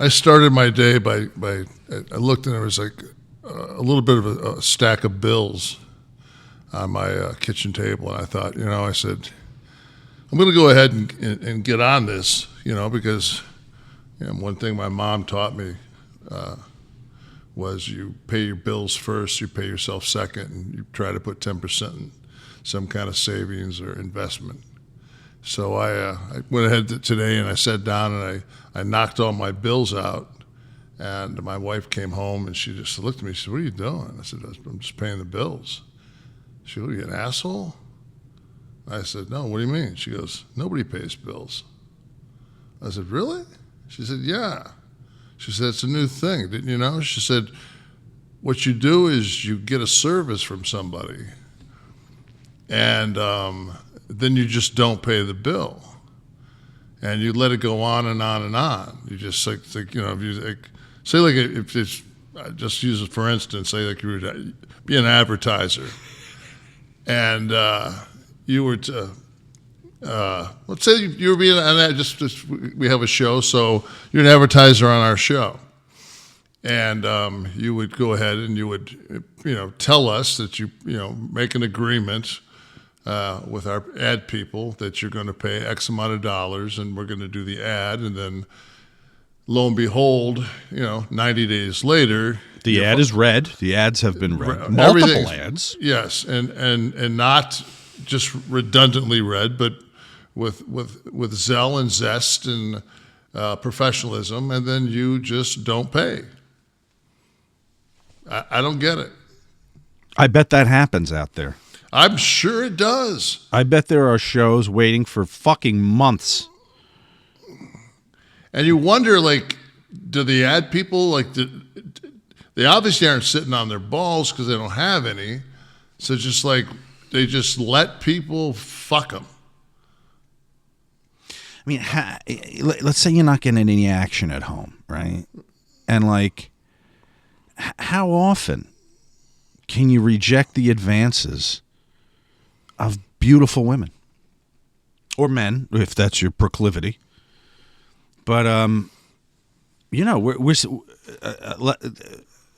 I started my day by I looked and there was like a little bit of a stack of bills on my kitchen table, and I thought, I said, I'm going to go ahead and get on this, because one thing my mom taught me was you pay your bills first, you pay yourself second, and you try to put 10% in some kind of savings or investment. So I went ahead today and I sat down and I knocked all my bills out. And my wife came home and she just looked at me. She said, "What are you doing?" I said, "I'm just paying the bills." She goes, "Are you an asshole?" I said, "No, what do you mean?" She goes, "Nobody pays bills." I said, "Really?" She said, "Yeah." She said, "It's a new thing. Didn't you know?" She said, "What you do is you get a service from somebody. And then you just don't pay the bill, and you let it go on and on and on. You just if you say if it's, just use it for instance, say like you were to be an advertiser, and you were to let's say you were being we have a show, so you're an advertiser on our show, and you would go ahead and you would tell us that you make an agreement with our ad people that you're going to pay X amount of dollars and we're going to do the ad, and then lo and behold, 90 days later, the ad is read. The ads have been read. Multiple ads. Yes, and not just redundantly read, but with zeal and zest and professionalism, and then you just don't pay. I don't get it. I bet that happens out there. I'm sure it does. I bet there are shows waiting for fucking months. And you wonder, do the ad people, they obviously aren't sitting on their balls because they don't have any. So they just let people fuck them. I mean, let's say you're not getting any action at home, right? And how often can you reject the advances of beautiful women or men, if that's your proclivity? But we're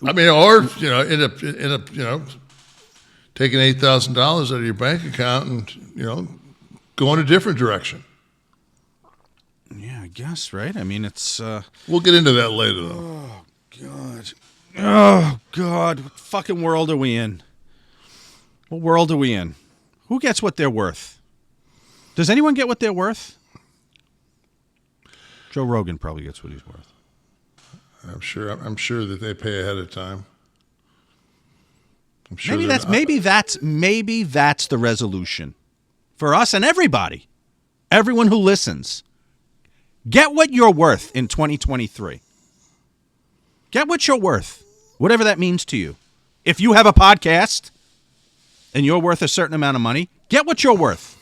I mean, or end up taking $8,000 out of your bank account and go in a different direction. Yeah, I guess, right? I mean, it's we'll get into that later, though. Oh God, what fucking world are we in? What world are we in? Who gets what they're worth? Does anyone get what they're worth? Joe Rogan probably gets what he's worth. I'm sure that they pay ahead of time. I'm sure maybe that's the resolution for us and everybody. Everyone who listens. Get what you're worth in 2023. Get what you're worth. Whatever that means to you. If you have a podcast and you're worth a certain amount of money, get what you're worth.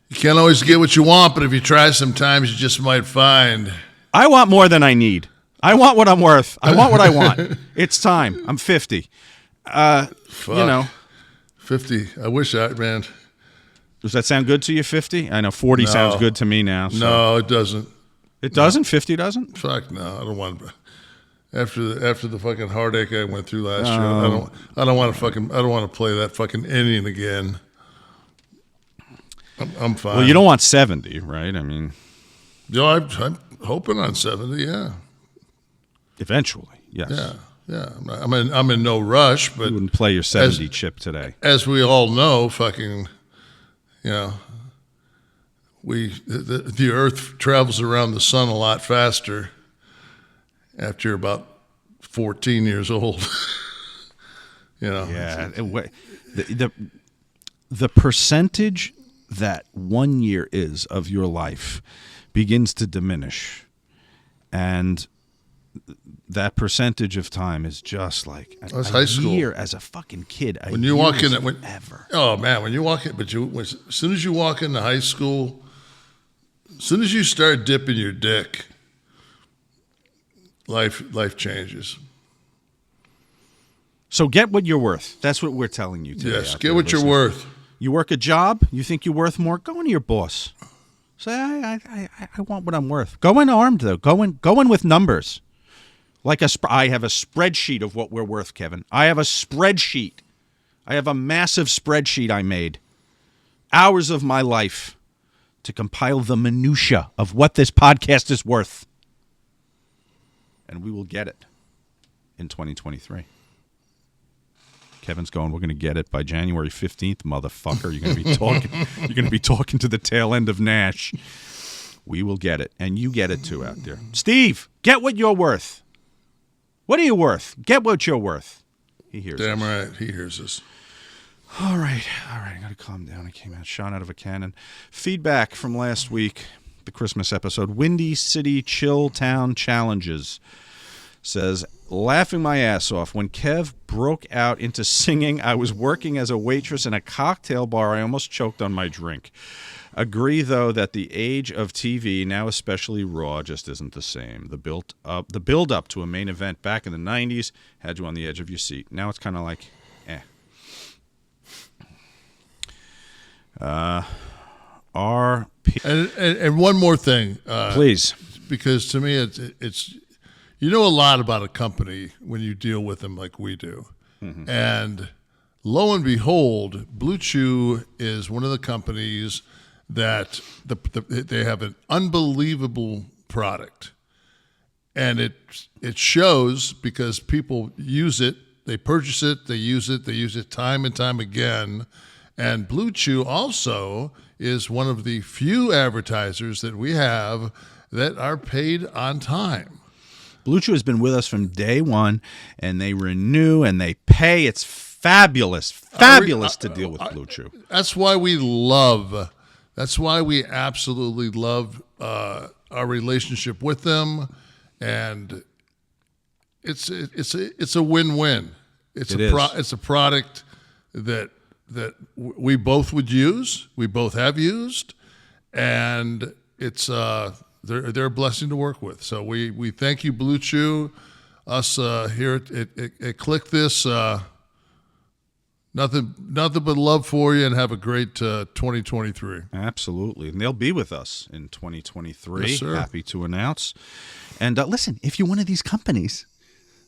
You can't always get what you want, but if you try sometimes, you just might find. I want more than I need. I want what I'm worth. I want what I want. It's time. I'm 50. 50. I wish man. Does that sound good to you, 50? I know 40 sounds good to me now. So. No, it doesn't. It doesn't? 50 doesn't? Fuck no. I don't want to. After the fucking heartache I went through last year, I don't want to play that fucking inning again. I'm fine. Well, you don't want 70, right? I mean, I'm hoping on 70. Yeah. Teventually, yes. Yeah. I'm in no rush, but you wouldn't play your 70 chip today. As we all know, fucking, the Earth travels around the sun a lot faster after you're about 14 years old. Yeah. The percentage that 1 year is of your life begins to diminish. And that percentage of time is just like a high school. Year as a fucking kid. When you walk in, ever. Oh man, when you walk in, as soon as you walk into high school, as soon as you start dipping your dick, life changes. So get what you're worth. That's what we're telling you today. Yes, get what you're worth. You work a job, you think you're worth more, go into your boss. Say, I want what I'm worth. Go in armed, though. Go in with numbers. Like I have a spreadsheet of what we're worth, Kevin. I have a spreadsheet. I have a massive spreadsheet I made. Hours of my life to compile the minutia of what this podcast is worth. And we will get it in 2023. Kevin's going, we're going to get it by January 15th, motherfucker. You're going to be talking you're going to be talking to the tail end of Nash. We will get it, and you get it too out there. Steve, get what you're worth. What are you worth? Get what you're worth. He hears Damn us. right, he hears us. All right. I got to calm down. I came out shot out of a cannon. Feedback from last week, the Christmas episode, Windy City Chill Town Challenges. Says, laughing my ass off. When Kev broke out into singing, I was working as a waitress in a cocktail bar. I almost choked on my drink. Agree, though, that the age of TV, now especially Raw, just isn't the same. The build-up to a main event back in the 90s had you on the edge of your seat. Now it's kind of like, eh. And one more thing. Please. Because to me, it's you know a lot about a company when you deal with them like we do. Mm-hmm. And lo and behold, Blue Chew is one of the companies that they have an unbelievable product. And it shows because people use it, they purchase it, they use it time and time again. And Blue Chew also is one of the few advertisers that we have that are paid on time. Blue Chew has been with us from day one, and they renew and they pay. It's fabulous to deal with Blue Chew. That's why we absolutely love our relationship with them, and it's a win-win. It's a product that we both would use, we both have used, and it's they're a blessing to work with. So we thank you, Blue Chew. Us here at Kliq This, nothing but love for you, and have a great 2023. Absolutely, and they'll be with us in 2023. Yes, sir. Happy to announce. And listen, if you're one of these companies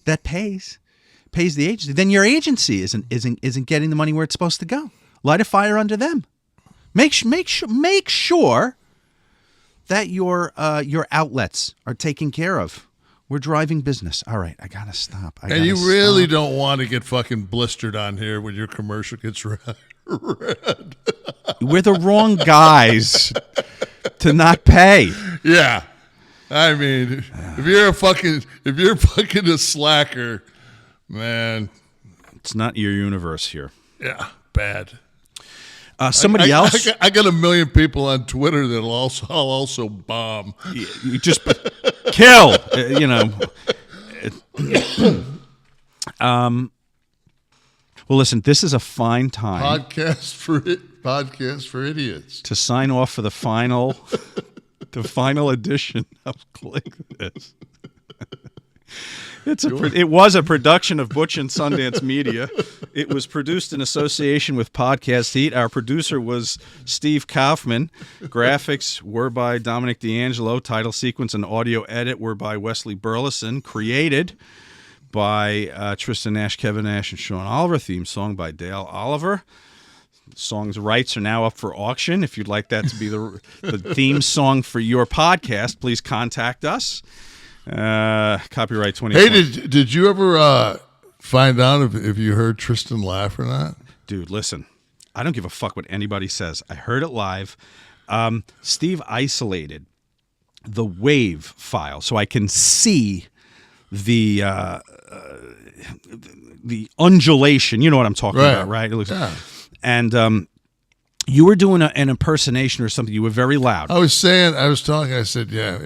that pays the agency, then your agency isn't getting the money where it's supposed to go. Light a fire under them. Make sure that your outlets are taken care of. We're driving business. All right, I gotta stop. And you really don't want to get fucking blistered on here when your commercial gets read. We're the wrong guys to not pay. Yeah, I mean, if you're fucking a slacker, man, it's not your universe here. Yeah, bad. Somebody else. I got 1 million people on Twitter that'll also bomb. You just kill. Well, listen. This is a fine time. Podcast for idiots. To sign off for the final edition of Kliq This. It was a production of Butch and Sundance Media. It was produced in association with Podcast Heat. Our producer was Steve Kaufman. Graphics were by Dominic D'Angelo. Title sequence and audio edit were by Wesley Burleson. Created by Tristan Nash, Kevin Nash, and Sean Oliver. Theme song by Dale Oliver. The song's rights are now up for auction. If you'd like that to be the theme song for your podcast, please contact us. Copyright 2020. Hey, did you ever find out if you heard Tristan laugh or not? Dude, listen. I don't give a fuck what anybody says. I heard it live. Steve isolated the wave file so I can see the undulation. You know what I'm talking about, right? It looks, yeah. And you were doing an impersonation or something. You were very loud. I was talking. I said, yeah.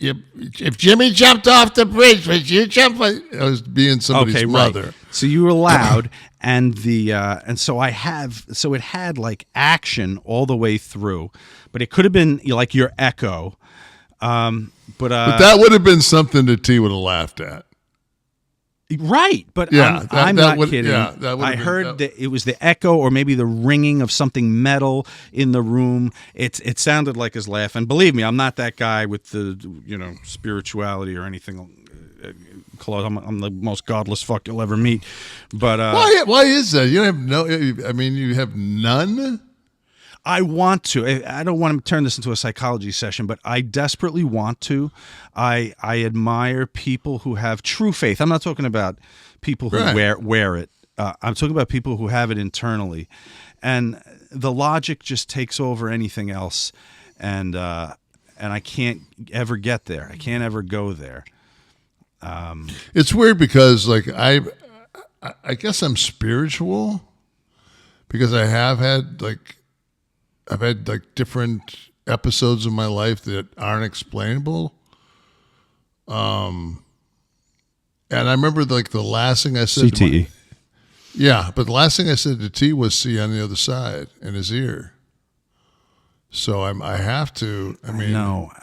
If Jimmy jumped off the bridge, would you jump? I was being somebody's mother. Right. So you were loud, and so it had like action all the way through, but it could have been like your echo. But that would have been something that T would have laughed at. Right, but Yeah, I'm that not would- kidding. yeah, that would've I been- heard that- that it was the echo or maybe the ringing of something metal in the room. It sounded like his laugh. And believe me, I'm not that guy with the spirituality or anything close. I'm the most godless fuck you'll ever meet. But Why is that? You have no. I mean, you have none. I want to. I don't want to turn this into a psychology session, but I desperately want to. I admire people who have true faith. I'm not talking about people who Right. wear it. I'm talking about people who have it internally, and the logic just takes over anything else, and I can't ever get there. I can't ever go there. It's weird because like I guess I'm spiritual because I've had like different episodes of my life that aren't explainable. And I remember like the last thing I said to CTE. yeah, but the last thing I said to T was see on the other side in his ear. So I have to. I mean,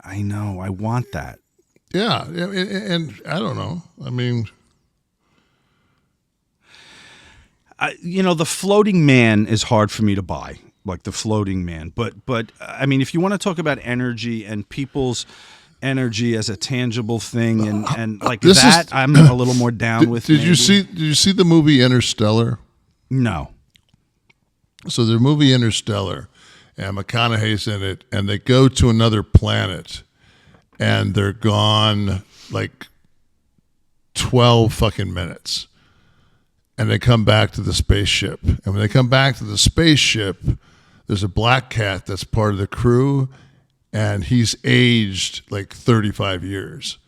I know. I want that. yeah, and I don't know. I mean, The floating man is hard for me to buy, like the floating man. But I mean, if you want to talk about energy and people's energy as a tangible thing, and like This that, is- I'm a little more down with. did you maybe. Did you see the movie Interstellar? No. So the movie Interstellar, and McConaughey's in it, and they go to another planet, and they're gone like 12 fucking minutes. And they come back to the spaceship. And when they come back to the spaceship, there's a black cat that's part of the crew, and he's aged like 35 years.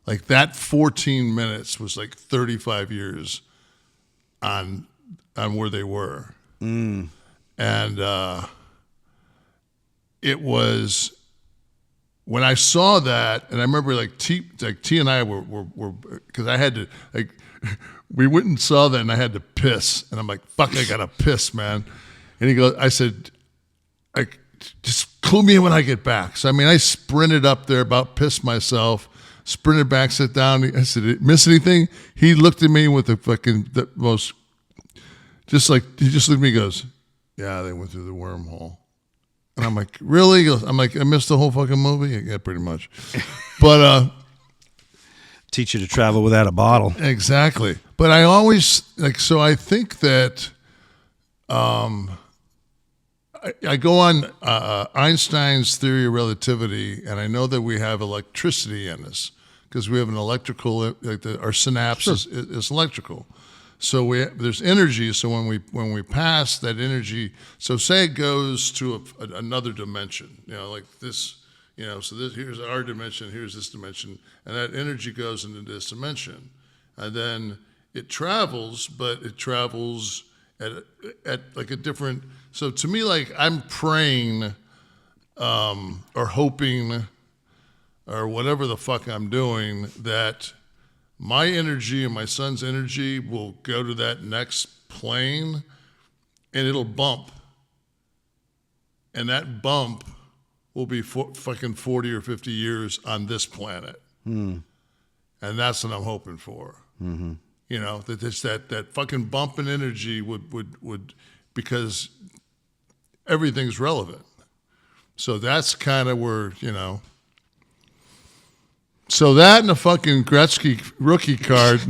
Like that 14 minutes was like 35 years on where they were. And it was when I saw that, and I remember like T and I were because I had to like we went and saw that, and I had to piss, and I'm like, fuck, I gotta piss, man. And he goes, I said, just clue me in when I get back. So I mean, I sprinted up there, about pissed myself, sprinted back, sat down. I said, miss anything? He looked at me with the most, just like he just looked at me, and goes, yeah, they went through the wormhole. And I'm like, really? He goes, I'm like, I missed the whole fucking movie? Yeah, pretty much. But Teach you to travel without a bottle. exactly. But I always so I think that I go on Einstein's theory of relativity, and I know that we have electricity in us because we have an electrical, our synapse is electrical. So there's energy. So when we pass that energy, so say it goes to another dimension, like this, so here's our dimension, here's this dimension, and that energy goes into this dimension, and then it travels, but it travels at like a different. So to me, like I'm praying, or hoping, or whatever the fuck I'm doing, that my energy and my son's energy will go to that next plane, and it'll bump, and that bump will be fucking 40 or 50 years on this planet, and that's what I'm hoping for. Mm-hmm. That it's that fucking bump in energy would because everything's relevant. So that's kind of where So that and a fucking Gretzky rookie card.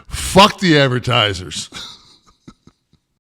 Fuck the advertisers.